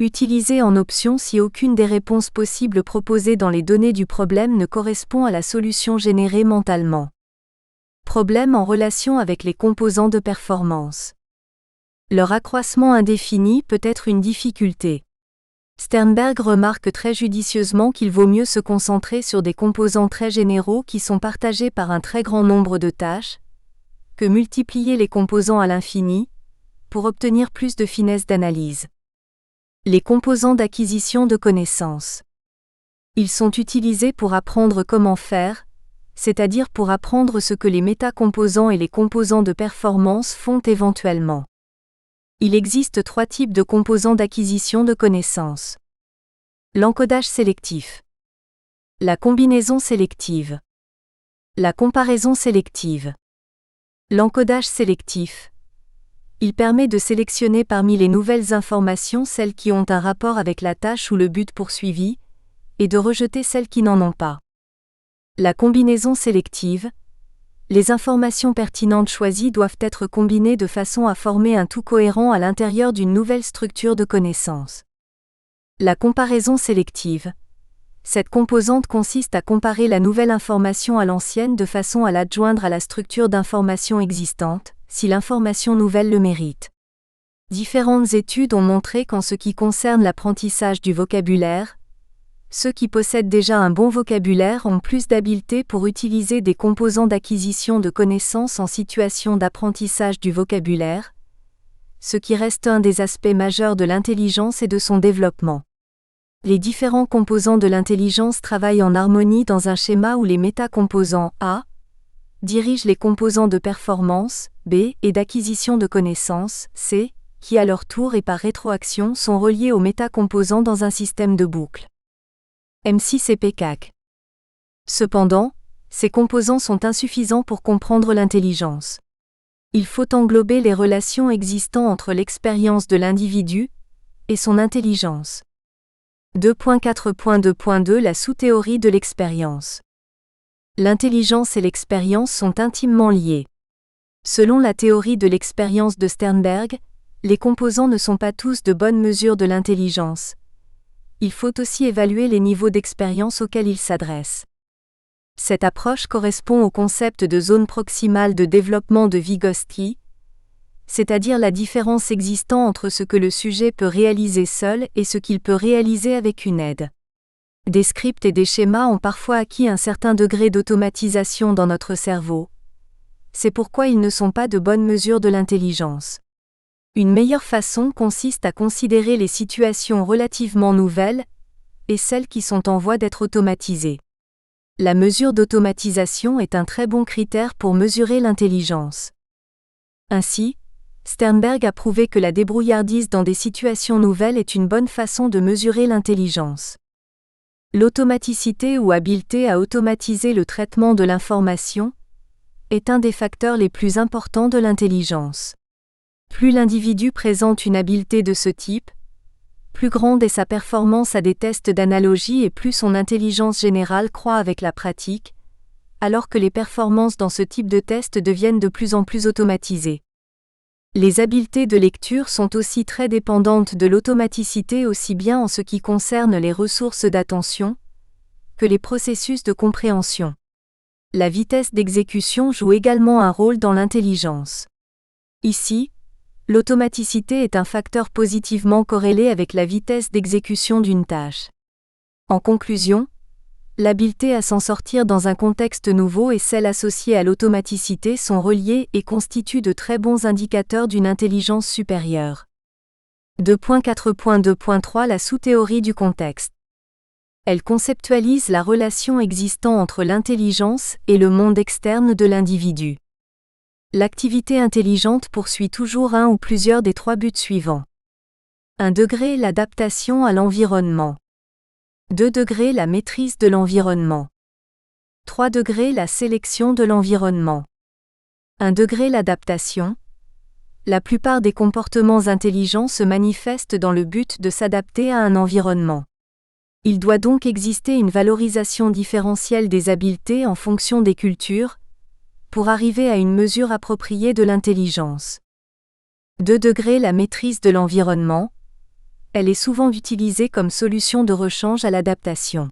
utilisée en option si aucune des réponses possibles proposées dans les données du problème ne correspond à la solution générée mentalement. Problème en relation avec les composants de performance. Leur accroissement indéfini peut être une difficulté. Sternberg remarque très judicieusement qu'il vaut mieux se concentrer sur des composants très généraux qui sont partagés par un très grand nombre de tâches, que multiplier les composants à l'infini, pour obtenir plus de finesse d'analyse. Les composants d'acquisition de connaissances. Ils sont utilisés pour apprendre comment faire, c'est-à-dire pour apprendre ce que les métacomposants et les composants de performance font éventuellement. Il existe 3 types de composants d'acquisition de connaissances. L'encodage sélectif. La combinaison sélective. La comparaison sélective. L'encodage sélectif. Il permet de sélectionner parmi les nouvelles informations celles qui ont un rapport avec la tâche ou le but poursuivi, et de rejeter celles qui n'en ont pas. La combinaison sélective. Les informations pertinentes choisies doivent être combinées de façon à former un tout cohérent à l'intérieur d'une nouvelle structure de connaissances. La comparaison sélective. Cette composante consiste à comparer la nouvelle information à l'ancienne de façon à l'adjoindre à la structure d'information existante, si l'information nouvelle le mérite. Différentes études ont montré qu'en ce qui concerne l'apprentissage du vocabulaire, ceux qui possèdent déjà un bon vocabulaire ont plus d'habileté pour utiliser des composants d'acquisition de connaissances en situation d'apprentissage du vocabulaire, ce qui reste un des aspects majeurs de l'intelligence et de son développement. Les différents composants de l'intelligence travaillent en harmonie dans un schéma où les métacomposants A dirigent les composants de performance, B, et d'acquisition de connaissances, C, qui à leur tour et par rétroaction sont reliés aux métacomposants dans un système de boucles. M6 et PCAC. Cependant, ces composants sont insuffisants pour comprendre l'intelligence. Il faut englober les relations existant entre l'expérience de l'individu et son intelligence. 2.4.2.2 La sous-théorie de l'expérience. L'intelligence et l'expérience sont intimement liées. Selon la théorie de l'expérience de Sternberg, les composants ne sont pas tous de bonnes mesures de l'intelligence. Il faut aussi évaluer les niveaux d'expérience auxquels ils s'adressent. Cette approche correspond au concept de zone proximale de développement de Vygotsky, c'est-à-dire la différence existant entre ce que le sujet peut réaliser seul et ce qu'il peut réaliser avec une aide. Des scripts et des schémas ont parfois acquis un certain degré d'automatisation dans notre cerveau. C'est pourquoi ils ne sont pas de bonnes mesures de l'intelligence. Une meilleure façon consiste à considérer les situations relativement nouvelles et celles qui sont en voie d'être automatisées. La mesure d'automatisation est un très bon critère pour mesurer l'intelligence. Ainsi, Sternberg a prouvé que la débrouillardise dans des situations nouvelles est une bonne façon de mesurer l'intelligence. L'automaticité ou habileté à automatiser le traitement de l'information est un des facteurs les plus importants de l'intelligence. Plus l'individu présente une habileté de ce type, plus grande est sa performance à des tests d'analogie et plus son intelligence générale croît avec la pratique, alors que les performances dans ce type de test deviennent de plus en plus automatisées. Les habiletés de lecture sont aussi très dépendantes de l'automaticité aussi bien en ce qui concerne les ressources d'attention que les processus de compréhension. La vitesse d'exécution joue également un rôle dans l'intelligence. Ici, L'automaticité est un facteur positivement corrélé avec la vitesse d'exécution d'une tâche. En conclusion, l'habileté à s'en sortir dans un contexte nouveau et celle associée à l'automaticité sont reliées et constituent de très bons indicateurs d'une intelligence supérieure. 2.4.2.3 La sous-théorie du contexte. Elle conceptualise la relation existant entre l'intelligence et le monde externe de l'individu. L'activité intelligente poursuit toujours un ou plusieurs des trois buts suivants. 1 degré l'adaptation à l'environnement. 2 degrés la maîtrise de l'environnement. 3 degrés la sélection de l'environnement. 1 degré l'adaptation. La plupart des comportements intelligents se manifestent dans le but de s'adapter à un environnement. Il doit donc exister une valorisation différentielle des habiletés en fonction des cultures, pour arriver à une mesure appropriée de l'intelligence. 2 degrés la maîtrise de l'environnement. Elle est souvent utilisée comme solution de rechange à l'adaptation.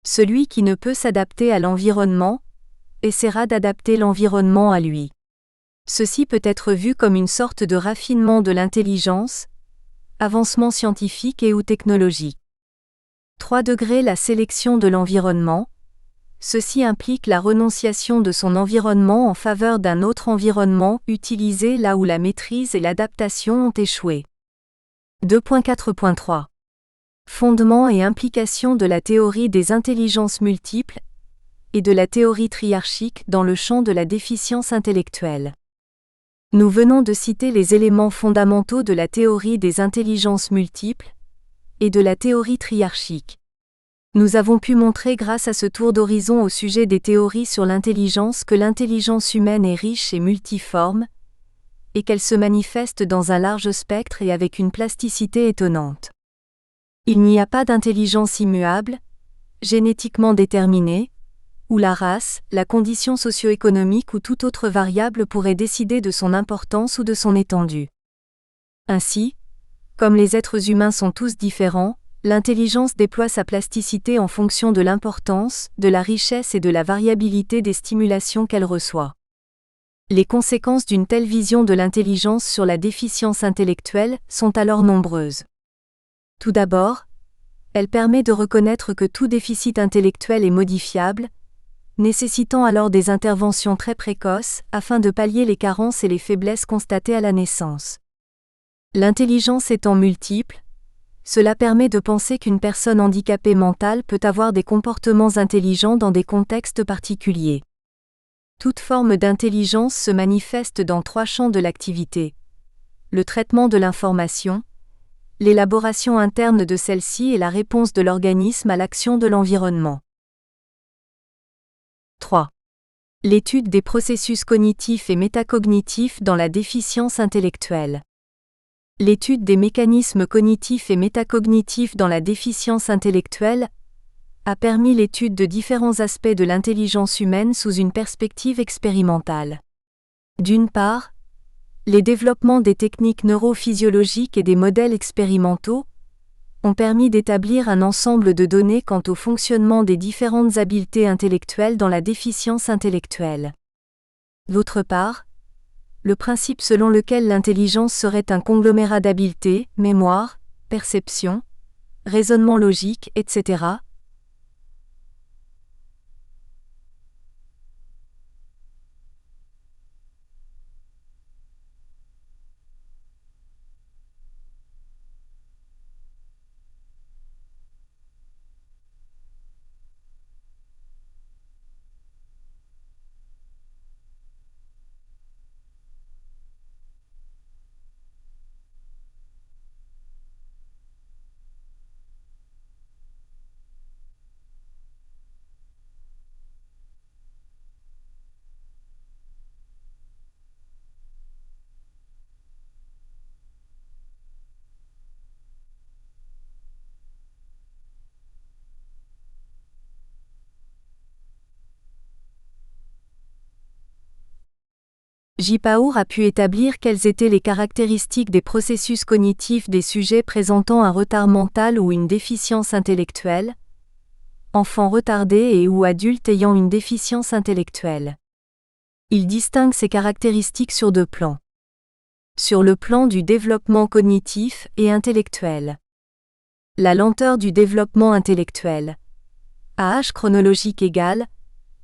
Celui qui ne peut s'adapter à l'environnement essaiera d'adapter l'environnement à lui. Ceci peut être vu comme une sorte de raffinement de l'intelligence, avancement scientifique et ou technologique. 3 degrés la sélection de l'environnement. Ceci implique la renonciation de son environnement en faveur d'un autre environnement utilisé là où la maîtrise et l'adaptation ont échoué. 2.4.3 Fondement et implication de la théorie des intelligences multiples et de la théorie triarchique dans le champ de la déficience intellectuelle. Nous venons de citer les éléments fondamentaux de la théorie des intelligences multiples et de la théorie triarchique. Nous avons pu montrer grâce à ce tour d'horizon au sujet des théories sur l'intelligence que l'intelligence humaine est riche et multiforme, et qu'elle se manifeste dans un large spectre et avec une plasticité étonnante. Il n'y a pas d'intelligence immuable, génétiquement déterminée, où la race, la condition socio-économique ou toute autre variable pourrait décider de son importance ou de son étendue. Ainsi, comme les êtres humains sont tous différents, l'intelligence déploie sa plasticité en fonction de l'importance, de la richesse et de la variabilité des stimulations qu'elle reçoit. Les conséquences d'une telle vision de l'intelligence sur la déficience intellectuelle sont alors nombreuses. Tout d'abord, elle permet de reconnaître que tout déficit intellectuel est modifiable, nécessitant alors des interventions très précoces afin de pallier les carences et les faiblesses constatées à la naissance. L'intelligence étant multiple, cela permet de penser qu'une personne handicapée mentale peut avoir des comportements intelligents dans des contextes particuliers. Toute forme d'intelligence se manifeste dans 3 champs de l'activité: le traitement de l'information, l'élaboration interne de celle-ci et la réponse de l'organisme à l'action de l'environnement. 3. L'étude des processus cognitifs et métacognitifs dans la déficience intellectuelle. L'étude des mécanismes cognitifs et métacognitifs dans la déficience intellectuelle a permis l'étude de différents aspects de l'intelligence humaine sous une perspective expérimentale. D'une part, les développements des techniques neurophysiologiques et des modèles expérimentaux ont permis d'établir un ensemble de données quant au fonctionnement des différentes habiletés intellectuelles dans la déficience intellectuelle. D'autre part, le principe selon lequel l'intelligence serait un conglomérat d'habiletés, mémoire, perception, raisonnement logique, etc., J. Paur a pu établir quelles étaient les caractéristiques des processus cognitifs des sujets présentant un retard mental ou une déficience intellectuelle, enfants retardés et ou adultes ayant une déficience intellectuelle. Il distingue ces caractéristiques sur 2 plans. Sur le plan du développement cognitif et intellectuel. La lenteur du développement intellectuel. À âge chronologique égal,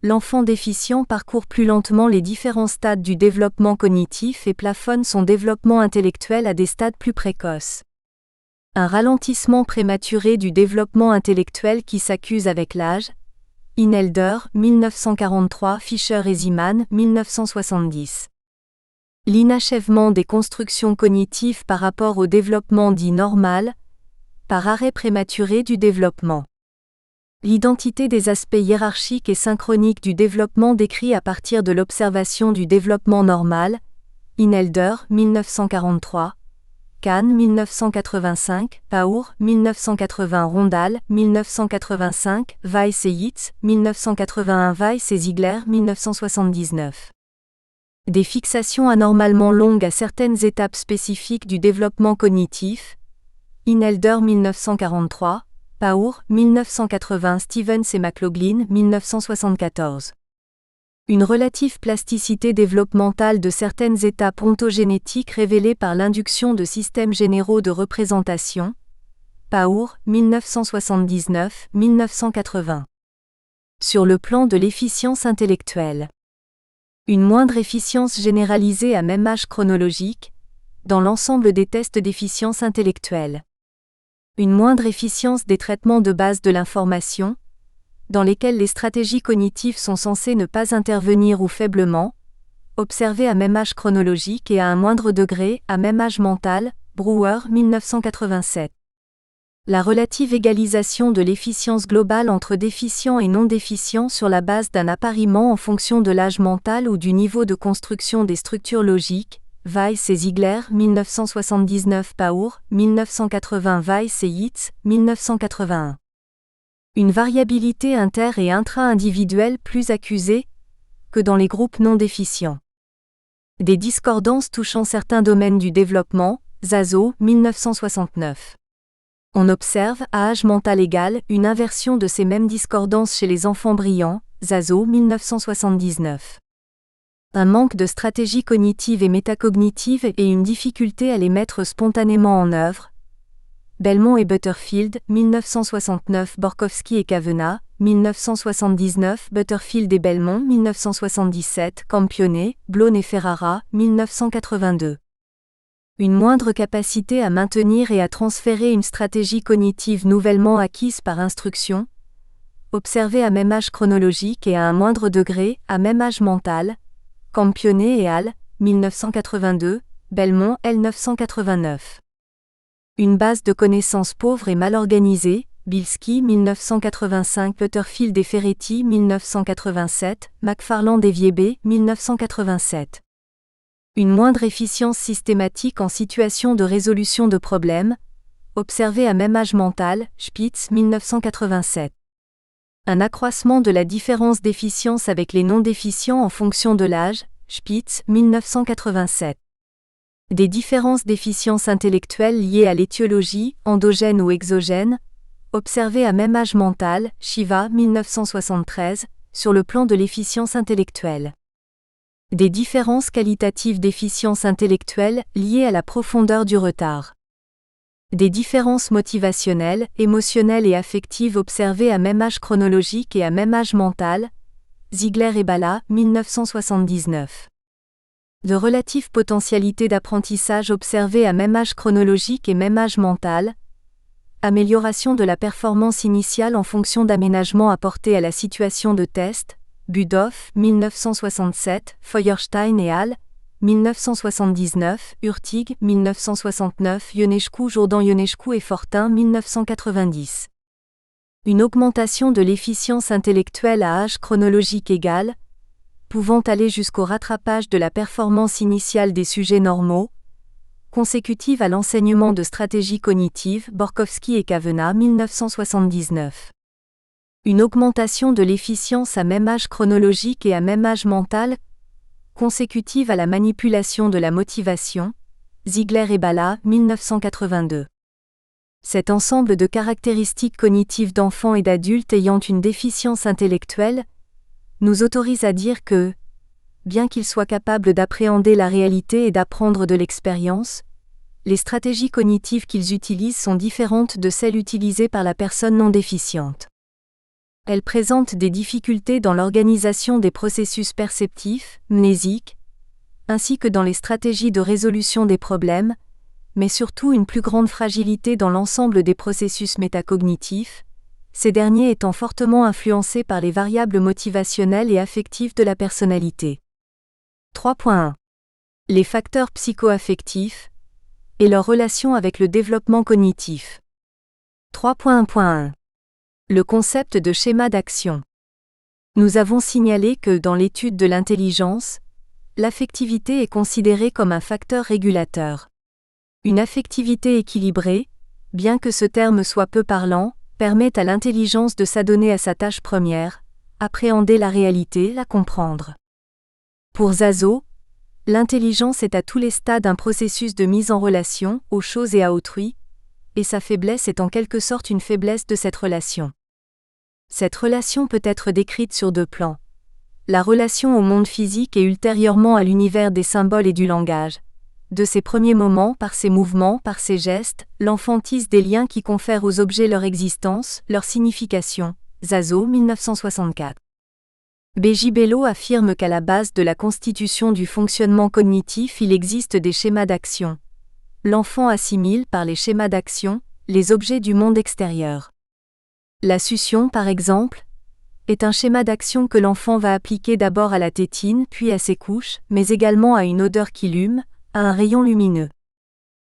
l'enfant déficient parcourt plus lentement les différents stades du développement cognitif et plafonne son développement intellectuel à des stades plus précoces. Un ralentissement prématuré du développement intellectuel qui s'accuse avec l'âge. Inelder, 1943, Fischer et Zeeman, 1970. L'inachèvement des constructions cognitives par rapport au développement dit normal, par arrêt prématuré du développement. L'identité des aspects hiérarchiques et synchroniques du développement décrit à partir de l'observation du développement normal. Inelder, 1943. Kahn, 1985, Paur, 1980, Rondal, 1985, Weiss et Yitz, 1981, Weiss et Ziegler, 1979. Des fixations anormalement longues à certaines étapes spécifiques du développement cognitif. Inelder, 1943, Paur, 1980, Stevens et McLaughlin, 1974. Une relative plasticité développementale de certaines étapes ontogénétiques révélée par l'induction de systèmes généraux de représentation. Paur, 1979, 1980. Sur le plan de l'efficience intellectuelle. Une moindre efficience généralisée à même âge chronologique, dans l'ensemble des tests d'efficience intellectuelle. Une moindre efficience des traitements de base de l'information, dans lesquels les stratégies cognitives sont censées ne pas intervenir ou faiblement, observées à même âge chronologique et à un moindre degré à même âge mental. Brewer, 1987. La relative égalisation de l'efficience globale entre déficients et non déficients sur la base d'un appariement en fonction de l'âge mental ou du niveau de construction des structures logiques. Weiss et Ziegler, 1979, Paur, 1980, Weiss et Yitz, 1981. Une variabilité inter- et intra-individuelle plus accusée que dans les groupes non déficients. Des discordances touchant certains domaines du développement. Zazo, 1969. On observe, à âge mental égal, une inversion de ces mêmes discordances chez les enfants brillants. Zazo, 1979. Un manque de stratégie cognitive et métacognitive et une difficulté à les mettre spontanément en œuvre. Belmont et Butterfield, 1969, Borkowski et Cavenagh, 1979, Butterfield et Belmont, 1977, Campione, Blone et Ferrara, 1982. Une moindre capacité à maintenir et à transférer une stratégie cognitive nouvellement acquise par instruction, observée à même âge chronologique et à un moindre degré, à même âge mental. Campione et al., 1982, Belmont, L. 989. Une base de connaissances pauvre et mal organisée. Bilski, 1985, Butterfield et Ferretti, 1987, McFarland et Viebe, 1987. Une moindre efficience systématique en situation de résolution de problèmes, observée à même âge mental. Spitz, 1987. Un accroissement de la différence d'efficience avec les non-déficients en fonction de l'âge. Spitz, 1987. Des différences d'efficience intellectuelle liées à l'étiologie, endogène ou exogène, observées à même âge mental. Shiva, 1973, sur le plan de l'efficience intellectuelle. Des différences qualitatives d'efficience intellectuelle liées à la profondeur du retard. Des différences motivationnelles, émotionnelles et affectives observées à même âge chronologique et à même âge mental. Ziegler et Bala, 1979. De relatives potentialités d'apprentissage observées à même âge chronologique et même âge mental. Amélioration de la performance initiale en fonction d'aménagements apportés à la situation de test. Budoff, 1967, Feuerstein et al., 1979, Hurtig, 1969, Ionescu, Jourdan-Ionescu et Fortin, 1990. Une augmentation de l'efficience intellectuelle à âge chronologique égal, pouvant aller jusqu'au rattrapage de la performance initiale des sujets normaux, consécutive à l'enseignement de stratégies cognitives. Borkowski et Cavenagh, 1979. Une augmentation de l'efficience à même âge chronologique et à même âge mental, consécutive à la manipulation de la motivation. Ziegler et Bala, 1982. Cet ensemble de caractéristiques cognitives d'enfants et d'adultes ayant une déficience intellectuelle nous autorise à dire que, bien qu'ils soient capables d'appréhender la réalité et d'apprendre de l'expérience, les stratégies cognitives qu'ils utilisent sont différentes de celles utilisées par la personne non déficiente. Elles présentent des difficultés dans l'organisation des processus perceptifs, mnésiques, ainsi que dans les stratégies de résolution des problèmes, mais surtout une plus grande fragilité dans l'ensemble des processus métacognitifs, ces derniers étant fortement influencés par les variables motivationnelles et affectives de la personnalité. 3.1. Les facteurs psycho-affectifs et leur relation avec le développement cognitif. 3.1.1. Le concept de schéma d'action. Nous avons signalé que, dans l'étude de l'intelligence, l'affectivité est considérée comme un facteur régulateur. Une affectivité équilibrée, bien que ce terme soit peu parlant, permet à l'intelligence de s'adonner à sa tâche première, appréhender la réalité, la comprendre. Pour Zaso, l'intelligence est à tous les stades un processus de mise en relation, aux choses et à autrui, et sa faiblesse est en quelque sorte une faiblesse de cette relation. Cette relation peut être décrite sur deux plans. La relation au monde physique et ultérieurement à l'univers des symboles et du langage. De ses premiers moments, par ses mouvements, par ses gestes, l'enfant tisse des liens qui confèrent aux objets leur existence, leur signification. Zaso, 1964. B.J. Bello affirme qu'à la base de la constitution du fonctionnement cognitif il existe des schémas d'action. L'enfant assimile par les schémas d'action les objets du monde extérieur. La succion, par exemple, est un schéma d'action que l'enfant va appliquer d'abord à la tétine, puis à ses couches, mais également à une odeur qui lume, à un rayon lumineux.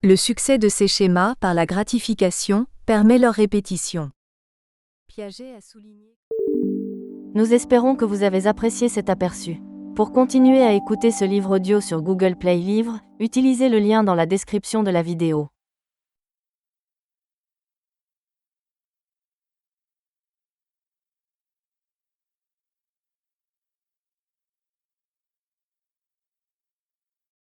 Le succès de ces schémas par la gratification permet leur répétition. Piaget a souligné. Nous espérons que vous avez apprécié cet aperçu. Pour continuer à écouter ce livre audio sur Google Play Livres, utilisez le lien dans la description de la vidéo.